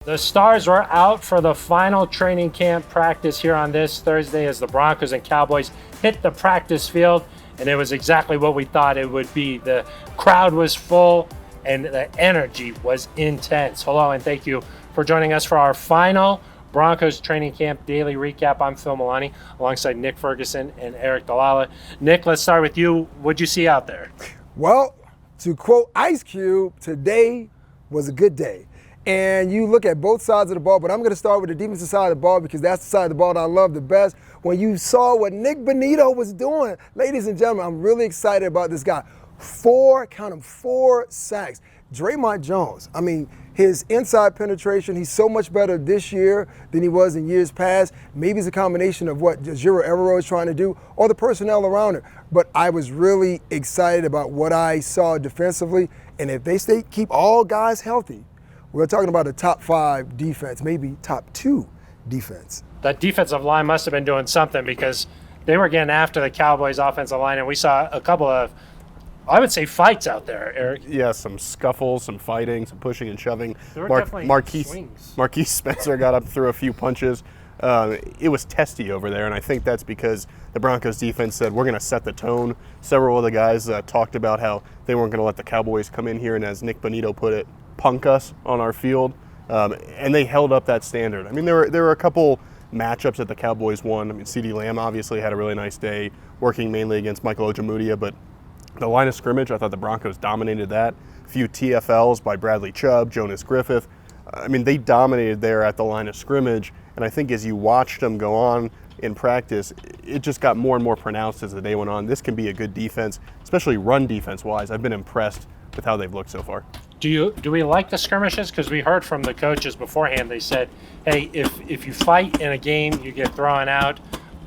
The Stars were out for the final training camp practice here on this Thursday as the Broncos and Cowboys hit the practice field, and it was exactly what we thought it would be. The crowd was full and the energy was intense. Hello and thank you for joining us for our final Broncos training camp daily recap. I'm Phil Milani alongside Nick Ferguson and Aric DiLalla. Nick, let's start with you. What'd you see out there? Well, to quote Ice Cube, today was a good day. And you look at both sides of the ball, but I'm going to start with the defensive side of the ball because that's the side of the ball that I love the best. When you saw what Nick Bonito was doing, ladies and gentlemen, I'm really excited about this guy. Four sacks. Draymond Jones, his inside penetration, he's so much better this year than he was in years past. Maybe it's a combination of what Jiro Evero is trying to do or the personnel around it. But I was really excited about what I saw defensively. And if they keep all guys healthy, we're talking about a top 5 defense, maybe top 2 defense. That defensive line must have been doing something because they were getting after the Cowboys offensive line, and we saw a couple of, I would say, fights out there, Aric. Yeah, some scuffles, some fighting, some pushing and shoving. There were definitely swings. Marquise Spencer got up through a few punches. It was testy over there, and I think that's because the Broncos defense said, we're going to set the tone. Several of the guys talked about how they weren't going to let the Cowboys come in here and, as Nick Bonito put it, punk us on our field, and they held up that standard. There were a couple matchups that the Cowboys won. CeeDee Lamb obviously had a really nice day working mainly against Michael Ojemudia, but the line of scrimmage, I thought the Broncos dominated that. A few TFLs by Bradley Chubb, Jonas Griffith. They dominated there at the line of scrimmage, and I think as you watched them go on in practice, it just got more and more pronounced as the day went on. This can be a good defense, especially run defense-wise. I've been impressed with how they've looked so far. Do we like the skirmishes? Because we heard from the coaches beforehand, they said, hey, if you fight in a game, you get thrown out.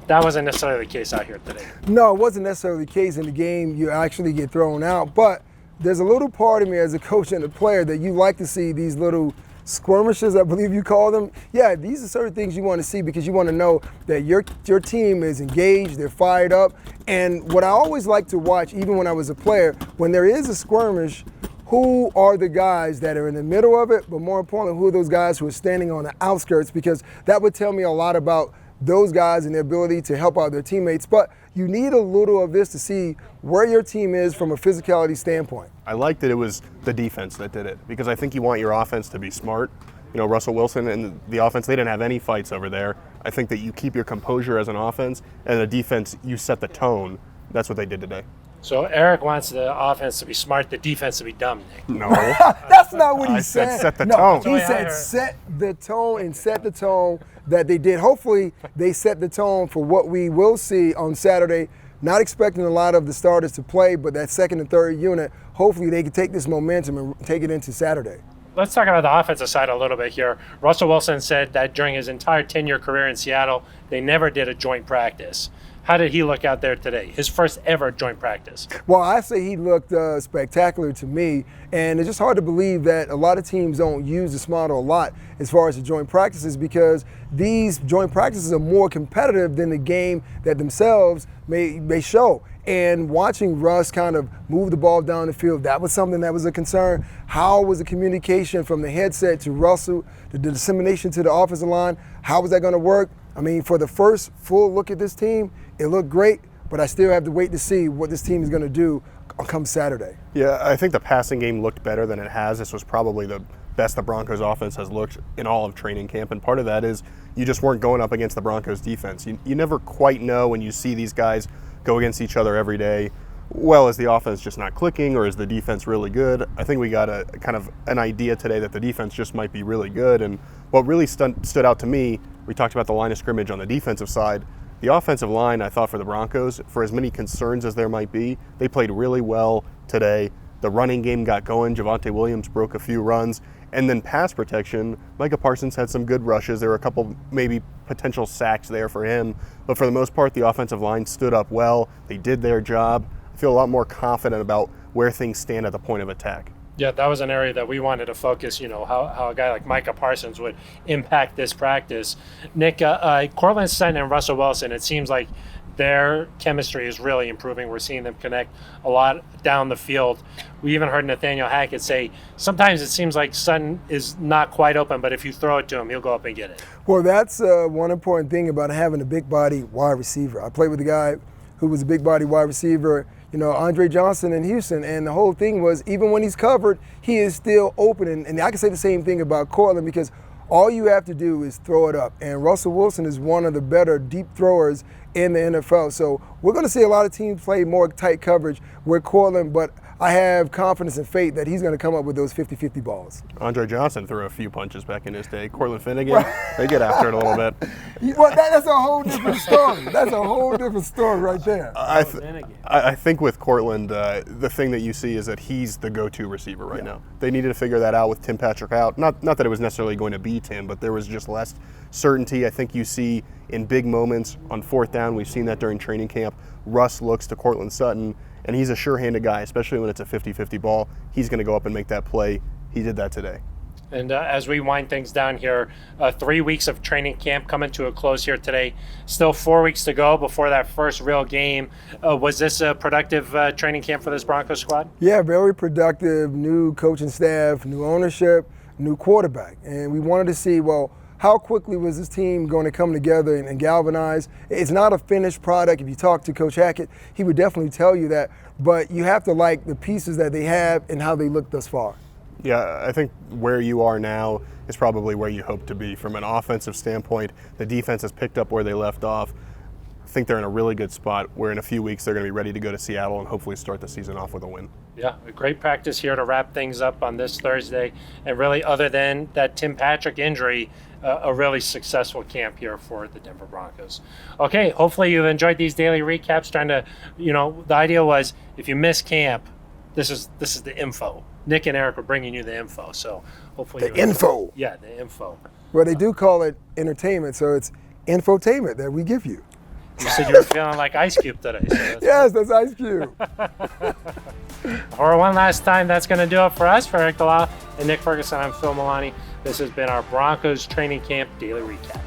That wasn't necessarily the case out here today. No, it wasn't necessarily the case in the game. You actually get thrown out. But there's a little part of me as a coach and a player that you like to see these little skirmishes, I believe you call them. Yeah, these are certain things you want to see because you want to know that your team is engaged, they're fired up. And what I always like to watch, even when I was a player, when there is a skirmish, who are the guys that are in the middle of it, but more importantly, who are those guys who are standing on the outskirts, because that would tell me a lot about those guys and their ability to help out their teammates. But you need a little of this to see where your team is from a physicality standpoint. I like that it was the defense that did it because I think you want your offense to be smart. Russell Wilson and the offense, they didn't have any fights over there. I think that you keep your composure as an offense, and the defense, you set the tone. That's what they did today. So Aric wants the offense to be smart, the defense to be dumb, Nick. No. That's not what he said. I said set the tone. He said set the tone and set the tone that they did. Hopefully they set the tone for what we will see on Saturday. Not expecting a lot of the starters to play, but that second and third unit, hopefully they can take this momentum and take it into Saturday. Let's talk about the offensive side a little bit here. Russell Wilson said that during his entire 10-year career in Seattle, they never did a joint practice. How did he look out there today? His first ever joint practice. Well, I say he looked spectacular to me, and it's just hard to believe that a lot of teams don't use this model a lot as far as the joint practices because these joint practices are more competitive than the game that themselves may show. And watching Russ kind of move the ball down the field, that was something that was a concern. How was the communication from the headset to Russell, the dissemination to the offensive line? How was that going to work? For the first full look at this team, it looked great, but I still have to wait to see what this team is going to do come Saturday. Yeah, I think the passing game looked better than it has. This was probably the best the Broncos offense has looked in all of training camp, and part of that is you just weren't going up against the Broncos defense. You never quite know when you see these guys go against each other every day. Well, is the offense just not clicking or is the defense really good? I think we got a kind of an idea today that the defense just might be really good. And what really stood out to me, we talked about the line of scrimmage on the defensive side. The offensive line, I thought, for the Broncos, for as many concerns as there might be, they played really well today. The running game got going. Javonte Williams broke a few runs. And then pass protection, Micah Parsons had some good rushes. There were a couple maybe potential sacks there for him. But for the most part, the offensive line stood up well. They did their job. I feel a lot more confident about where things stand at the point of attack. Yeah, that was an area that we wanted to focus, how a guy like Micah Parsons would impact this practice. Nick, Cortland Sutton and Russell Wilson, it seems like their chemistry is really improving. We're seeing them connect a lot down the field. We even heard Nathaniel Hackett say sometimes it seems like Sutton is not quite open, but if you throw it to him, he'll go up and get it. Well, that's one important thing about having a big body wide receiver. I played with a guy who was a big body wide receiver, Andre Johnson in Houston, and the whole thing was even when he's covered, he is still open. And I can say the same thing about Cortland because all you have to do is throw it up. And Russell Wilson is one of the better deep throwers in the NFL. So we're going to see a lot of teams play more tight coverage with Cortland, but I have confidence and faith that he's going to come up with those 50-50 balls. Andre Johnson threw a few punches back in his day. Cortland Finnegan, they get after it a little bit. Well, that's a whole different story. That's a whole different story right there. I think with Cortland, the thing that you see is that he's the go-to receiver right now. They needed to figure that out with Tim Patrick out. Not that it was necessarily going to be Tim, but there was just less certainty. I think you see in big moments on fourth down. We've seen that during training camp. Russ looks to Cortland Sutton, and he's a sure-handed guy, especially when it's a 50-50 ball. He's going to go up and make that play. He did that today. And as we wind things down here, 3 weeks of training camp coming to a close here today. Still 4 weeks to go before that first real game. Was this a productive training camp for this Broncos squad? Yeah, very productive. New coaching staff, new ownership, new quarterback. And we wanted to see, how quickly was this team going to come together and galvanize? It's not a finished product. If you talk to Coach Hackett, he would definitely tell you that. But you have to like the pieces that they have and how they look thus far. Yeah, I think where you are now is probably where you hope to be from an offensive standpoint. The defense has picked up where they left off. I think they're in a really good spot where in a few weeks they're going to be ready to go to Seattle and hopefully start the season off with a win. Yeah, a great practice here to wrap things up on this Thursday. And really, other than that Tim Patrick injury, a really successful camp here for the Denver Broncos. Okay, hopefully you've enjoyed these daily recaps. The idea was if you miss camp, this is the info. Nick and Eric are bringing you the info, so hopefully the info. Yeah, the info. Well, they do call it entertainment, so it's infotainment that we give you. You said you were feeling like Ice Cube today. So yes, that's Ice Cube. For one last time, that's going to do it for us. For Aric DiLalla and Nick Ferguson, I'm Phil Milani. This has been our Broncos training camp daily recap.